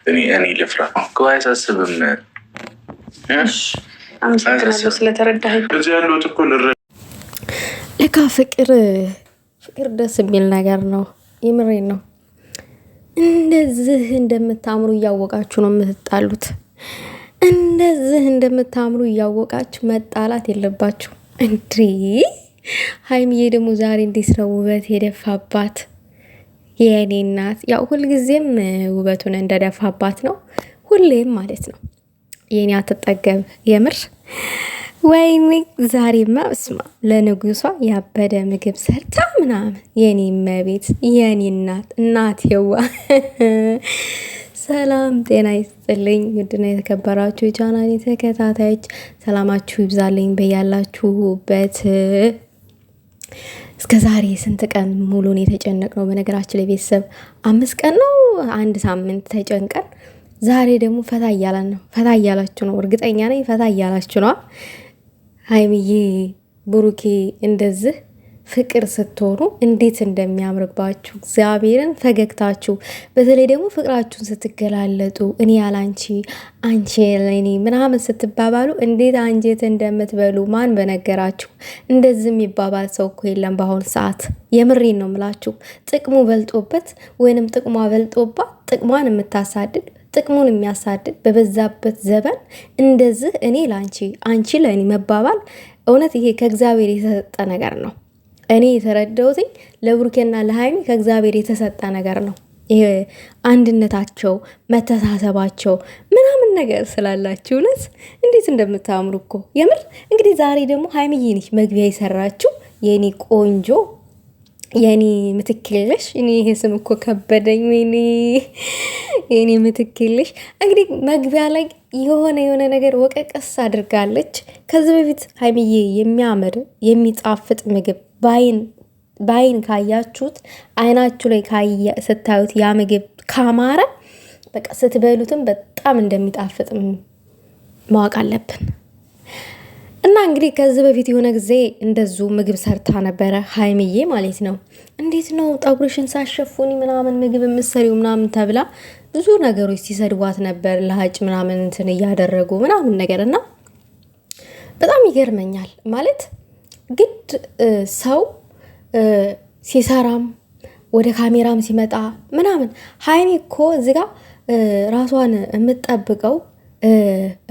እኔ ልፍራ እኮ አያሳስብም። አመሰግናለሁ ስለተረዳኸኝ። እዚህ ያለሁት እኮ ለካ ፍቅር ደስ የሚል ነገር ነው። የምሬን ነው። እንደዚህ እንደምታምሩ እያወቃችሁ ነው የምትጣሉት። እንደዚህ እንደምታምሩ እያወቃችሁ መጣላት የለባችሁ። እንዴ ሀይሚዬ ደግሞ ዛሬ እንዴት ነው ውበት የደፋባት የኔ እናት። ያው ሁልጊዜም ውበቱን እንደደፋባት ነው፣ ሁሌም ማለት ነው። የኔ አትጠገብ የምር። ወይኔ ዛሬማ እስማ ለንጉሷ ያበደ ምግብ ሰርታ ምናምን የኔ መቤት የኔ እናት የዋ ሰላም ጤና ይስጥልኝ። ውድና የተከበራችሁ የቻናሌ ተከታታዮች ሰላማችሁ ይብዛልኝ በያላችሁበት። እስከ ዛሬ ስንት ቀን ሙሉን የተጨነቅነው? በነገራችን ላይ ቤተሰብ 5 ቀን ነው 1 ሳምንት ተጨንቀን፣ ዛሬ ደግሞ ፈታ እያለን ነው። ፈታ እያላችሁ ነው፣ እርግጠኛ ነኝ ፈታ እያላችሁ ነው። ሀይሚዬ ብሩኬ እንደዚህ ፍቅር ስትሆኑ እንዴት እንደሚያምርባችሁ እግዚአብሔርን ፈገግታችሁ፣ በተለይ ደግሞ ፍቅራችሁን ስትገላለጡ እኔ ያላንቺ አንቺ ለኔ ምናምን ስትባባሉ እንዴት አንጀት እንደምትበሉ ማን በነገራችሁ። እንደዚህ የሚባባል ሰው እኮ የለም በአሁኑ ሰዓት። የምሬን ነው ምላችሁ። ጥቅሙ በልጦበት ወይንም ጥቅሟ በልጦባት ጥቅሟን የምታሳድድ ጥቅሙን የሚያሳድድ በበዛበት ዘመን እንደዚህ እኔ ላንቺ አንቺ ለእኔ መባባል እውነት ይሄ ከእግዚአብሔር የተሰጠ ነገር ነው። እኔ የተረዳሁትኝ ለብሩኬና ለሀይሚ ከእግዚአብሔር የተሰጠ ነገር ነው። ይሄ አንድነታቸው፣ መተሳሰባቸው ምናምን ነገር ስላላችሁ እውነት እንዴት እንደምታምሩ እኮ የምር። እንግዲህ ዛሬ ደግሞ ሀይሚዬ ነች መግቢያ የሰራችሁ የኔ ቆንጆ የኔ ምትክልሽ። እኔ ይሄ ስም እኮ ከበደኝ። ወይኔ የኔ ምትክልሽ። እንግዲህ መግቢያ ላይ የሆነ ነገር ወቀቀስ አድርጋለች። ከዚህ በፊት ሀይሚዬ የሚያምር የሚጣፍጥ ምግብ በአይን ካያችሁት አይናችሁ ላይ ስታዩት ያ ምግብ ካማረ በቃ ስትበሉትም በጣም እንደሚጣፍጥ ማወቅ አለብን። እና እንግዲህ ከዚህ በፊት የሆነ ጊዜ እንደዙ ምግብ ሰርታ ነበረ ሀይሚዬ ማለት ነው። እንዴት ነው ጠጉርሽን ሳሸፉኒ ምናምን ምግብ የምትሰሪው ምናምን ተብላ ብዙ ነገሮች ሲሰድቧት ነበር። ለሀጭ ምናምን እንትን እያደረጉ ምናምን ነገር እና በጣም ይገርመኛል ማለት ግድ ሰው ሲሰራም ወደ ካሜራም ሲመጣ ምናምን ሀይሚ እኮ እዚጋ ራሷን የምትጠብቀው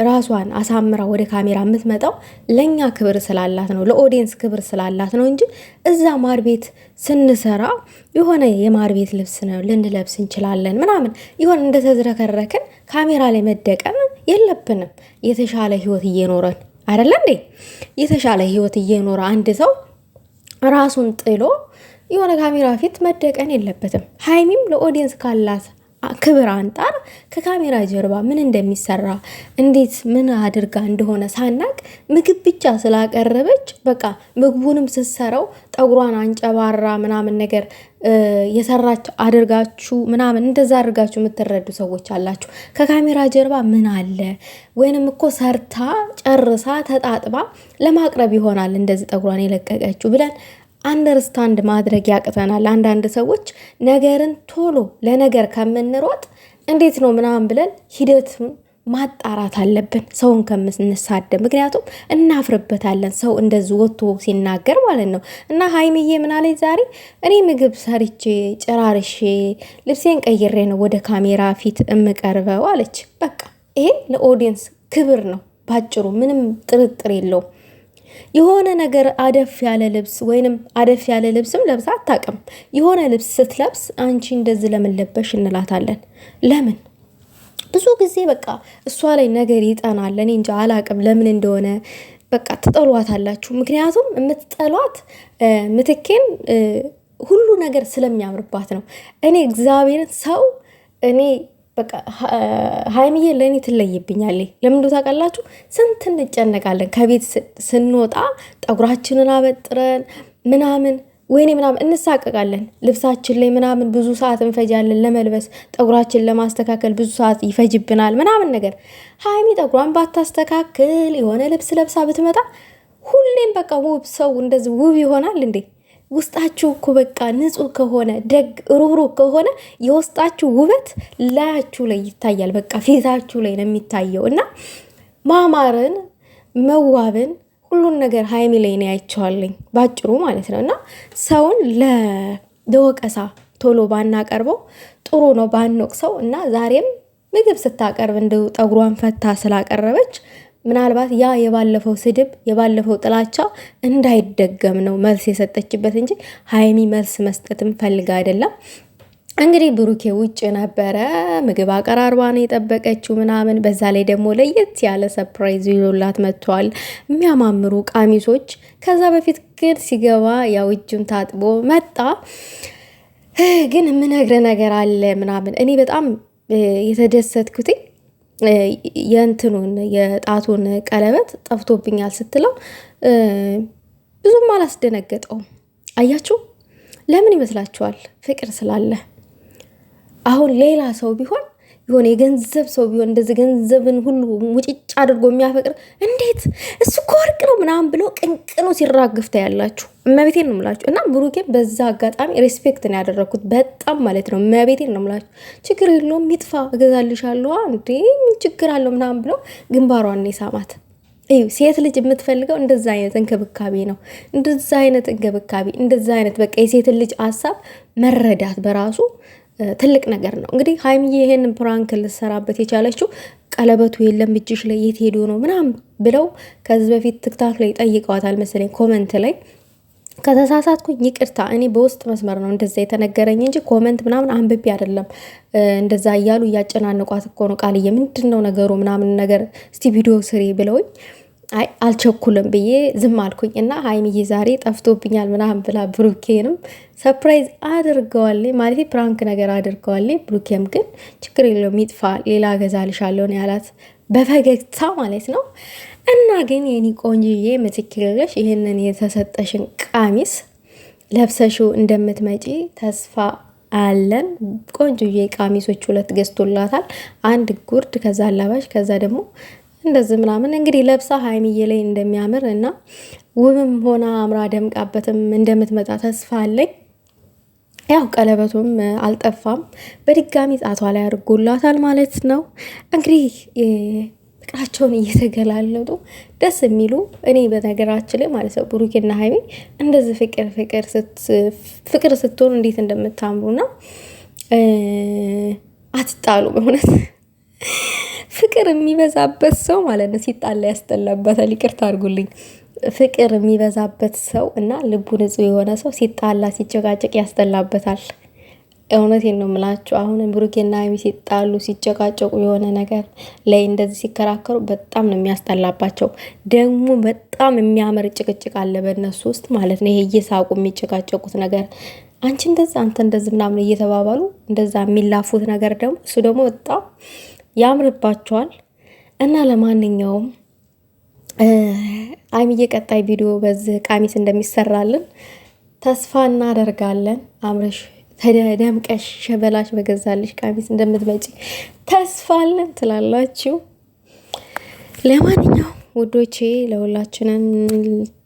ራሷን አሳምራ ወደ ካሜራ የምትመጣው ለኛ ክብር ስላላት ነው፣ ለኦዲየንስ ክብር ስላላት ነው እንጂ እዛ ማር ቤት ስንሰራ የሆነ የማር ቤት ልብስ ነው ልንለብስ እንችላለን ምናምን ይሆን እንደተዝረከረክን ካሜራ ላይ መደቀን የለብንም። የተሻለ ህይወት እየኖረን አይደለ እንዴ? የተሻለ ህይወት እየኖረ አንድ ሰው ራሱን ጥሎ የሆነ ካሜራ ፊት መደቀን የለበትም። ሀይሚም ለኦዲየንስ ካላት ክብር አንጣር ከካሜራ ጀርባ ምን እንደሚሰራ እንዴት ምን አድርጋ እንደሆነ ሳናቅ ምግብ ብቻ ስላቀረበች በቃ ምግቡንም ስትሰራው ጠጉሯን አንጨባራ ምናምን ነገር የሰራች አድርጋችሁ ምናምን እንደዛ አድርጋችሁ የምትረዱ ሰዎች አላችሁ። ከካሜራ ጀርባ ምን አለ? ወይንም እኮ ሰርታ ጨርሳ ተጣጥባ ለማቅረብ ይሆናል እንደዚህ ጠጉሯን የለቀቀችው ብለን አንደርስታንድ ማድረግ ያቅተናል። አንዳንድ ሰዎች ነገርን ቶሎ ለነገር ከምንሮጥ እንዴት ነው ምናምን ብለን ሂደቱን ማጣራት አለብን ሰውን ከምንሳደብ። ምክንያቱም እናፍርበታለን ሰው እንደዚህ ወጥቶ ሲናገር ማለት ነው። እና ሀይሚዬ ምናለች ዛሬ እኔ ምግብ ሰርቼ ጨራርሼ ልብሴን ቀይሬ ነው ወደ ካሜራ ፊት እምቀርበው አለች። በቃ ይሄ ለኦዲየንስ ክብር ነው ባጭሩ፣ ምንም ጥርጥር የለውም። የሆነ ነገር አደፍ ያለ ልብስ ወይንም አደፍ ያለ ልብስም ለብሳ አታውቅም። የሆነ ልብስ ስትለብስ አንቺ እንደዚህ ለምን ለበሽ እንላታለን። ለምን ብዙ ጊዜ በቃ እሷ ላይ ነገር ይጠናል። እኔ እንጃ አላቅም ለምን እንደሆነ በቃ ትጠሏታላችሁ። ምክንያቱም የምትጠሏት ምትኬን ሁሉ ነገር ስለሚያምርባት ነው። እኔ እግዚአብሔርን ሰው እኔ በቃ ሀይሚዬ ለእኔ ትለይብኛለች። ለምንድነው ታውቃላችሁ? ስንት እንጨነቃለን ከቤት ስንወጣ ጠጉራችንን አበጥረን ምናምን ወይኔ ምናምን እንሳቀቃለን። ልብሳችን ላይ ምናምን ብዙ ሰዓት እንፈጃለን ለመልበስ፣ ጠጉራችን ለማስተካከል ብዙ ሰዓት ይፈጅብናል ምናምን ነገር። ሀይሚ ጠጉሯን ባታስተካክል የሆነ ልብስ ለብሳ ብትመጣ ሁሌም በቃ ውብ ሰው እንደዚህ ውብ ይሆናል እንዴ? ውስጣችሁ እኮ በቃ ንጹህ ከሆነ ደግ ሩህሩህ ከሆነ የውስጣችሁ ውበት ላያችሁ ላይ ይታያል። በቃ ፊታችሁ ላይ ነው የሚታየው። እና ማማርን መዋብን ሁሉን ነገር ሀይሚ ላይ ነው ያይቸዋለኝ ባጭሩ ማለት ነው። እና ሰውን ለወቀሳ ቶሎ ባናቀርበው ጥሩ ነው፣ ባንወቅሰው። እና ዛሬም ምግብ ስታቀርብ እንደ ጠጉሯን ፈታ ስላቀረበች ምናልባት ያ የባለፈው ስድብ የባለፈው ጥላቻ እንዳይደገም ነው መልስ የሰጠችበት እንጂ ሀይሚ መልስ መስጠትም ፈልጋ አይደለም። እንግዲህ ብሩኬ ውጭ ነበረ፣ ምግብ አቀራርባ ነው የጠበቀችው ምናምን። በዛ ላይ ደግሞ ለየት ያለ ሰፕራይዝ ይዞላት መጥቷል፣ የሚያማምሩ ቀሚሶች። ከዛ በፊት ግን ሲገባ ያው እጁን ታጥቦ መጣ። ግን የምነግረ ነገር አለ ምናምን። እኔ በጣም የተደሰትኩትኝ የእንትኑን የጣቱን ቀለበት ጠፍቶብኛል ስትለው ብዙም አላስደነገጠውም። አያችሁ፣ ለምን ይመስላችኋል? ፍቅር ስላለ። አሁን ሌላ ሰው ቢሆን የሆነ የገንዘብ ሰው ቢሆን እንደዚህ ገንዘብን ሁሉ ሙጭጭ አድርጎ የሚያፈቅር እንዴት እሱ እኮ ወርቅ ነው ምናምን ብሎ ቅንቅኑ ሲራግፍታ ያላችሁ እመቤቴን ነው የምላችሁ። እና ብሩኬን በዛ አጋጣሚ ሬስፔክት ነው ያደረግኩት በጣም ማለት ነው። እመቤቴን ነው የምላችሁ። ችግር የለውም ይጥፋ፣ እገዛልሻለሁ እንዴ ምን ችግር አለው ምናምን ብሎ ግንባሯን ሳማት። ሴት ልጅ የምትፈልገው እንደዛ አይነት እንክብካቤ ነው። እንደዛ አይነት እንክብካቤ፣ እንደዛ አይነት በቃ የሴትን ልጅ ሀሳብ መረዳት በራሱ ትልቅ ነገር ነው። እንግዲህ ሀይሚዬ ይሄንን ፕራንክ ልሰራበት የቻለችው ቀለበቱ የለም እጅሽ ላይ የት ሄዶ ነው ምናምን ብለው ከዚህ በፊት ትክታክ ላይ ጠይቀዋታል መሰለኝ ኮመንት ላይ። ከተሳሳትኩኝ ይቅርታ፣ እኔ በውስጥ መስመር ነው እንደዛ የተነገረኝ እንጂ ኮመንት ምናምን አንብቤ አይደለም። እንደዛ እያሉ እያጨናንቋት እኮ ነው ቃልዬ ምንድን ነው ነገሩ ምናምን ነገር እስቲ ቪዲዮ ስሪ ብለውኝ አይ አልቸኩልም ብዬ ዝም አልኩኝ። እና ሀይሚዬ ዛሬ ጠፍቶብኛል ምናምን ብላ ብሩኬንም ሰርፕራይዝ አድርገዋለች ማለት ፕራንክ ነገር አድርገዋለች። ብሩኬም ግን ችግር የለውም ይጥፋ፣ ሌላ ገዛልሻለሁ ነው ያላት በፈገግታ ማለት ነው። እና ግን የኔ ቆንጅዬ ምትክልለሽ ይህንን የተሰጠሽን ቀሚስ ለብሰሽው እንደምትመጪ ተስፋ አለን። ቆንጆዬ ቀሚሶች 2 ገዝቶላታል። አንድ ጉርድ፣ ከዛ አላባሽ፣ ከዛ ደግሞ እንደዚህ ምናምን እንግዲህ ለብሳ ሀይሚዬ ላይ እንደሚያምር እና ውብም ሆና አምራ ደምቃበትም እንደምትመጣ ተስፋ አለኝ። ያው ቀለበቱም አልጠፋም፣ በድጋሚ ጣቷ ላይ አድርጎላታል ማለት ነው። እንግዲህ ፍቅራቸውን እየተገላለጡ ደስ የሚሉ እኔ በነገራችን ላይ ማለት ነው ብሩኬና ሀይሚ እንደዚህ ፍቅር ስትሆኑ እንዴት እንደምታምሩና አትጣሉ በእውነት ፍቅር የሚበዛበት ሰው ማለት ነው ሲጣላ ያስጠላበታል። ይቅርታ አድርጉልኝ። ፍቅር የሚበዛበት ሰው እና ልቡ ንጹሕ የሆነ ሰው ሲጣላ ሲጨቃጨቅ ያስጠላበታል። እውነቴን ነው የምላችሁ። አሁን ብሩኬና ሀይሚ ሲጣሉ ሲጨቃጨቁ የሆነ ነገር ላይ እንደዚህ ሲከራከሩ በጣም ነው የሚያስጠላባቸው። ደግሞ በጣም የሚያምር ጭቅጭቅ አለ በእነሱ ውስጥ ማለት ነው። ይሄ እየሳቁ የሚጨቃጨቁት ነገር አንቺ እንደዛ አንተ እንደዚህ ምናምን እየተባባሉ እንደዛ የሚላፉት ነገር ደግሞ እሱ ደግሞ በጣም ያምርባቸዋል። እና ለማንኛውም ሀይሚዬ ቀጣይ ቪዲዮ በዚህ ቀሚስ እንደሚሰራልን ተስፋ እናደርጋለን። አምረሽ ደምቀሽ ሸበላሽ በገዛልሽ ቀሚስ እንደምትመጪ ተስፋ አለን ትላላችሁ። ለማንኛውም ውዶቼ ለሁላችንም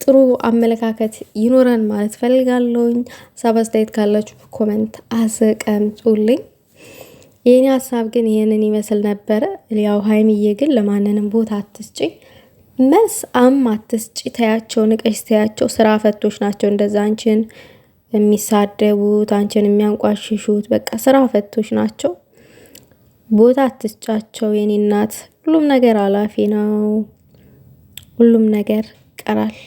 ጥሩ አመለካከት ይኖረን ማለት ፈልጋለሁኝ። ሀሳብ አስተያየት ካላችሁ ኮመንት አስቀምጡልኝ። የኔ ሀሳብ ግን ይሄንን ይመስል ነበረ። ያው ሀይሚዬ ግን ለማንንም ቦታ አትስጪ፣ መስ አትስጪ፣ ተያቸው፣ ንቀሽ ተያቸው። ስራ ፈቶች ናቸው እንደዛ አንቺን የሚሳደቡት አንቺን የሚያንቋሽሹት በቃ ስራ ፈቶች ናቸው። ቦታ አትስጫቸው የኔ እናት። ሁሉም ነገር አላፊ ነው፣ ሁሉም ነገር ቀራል።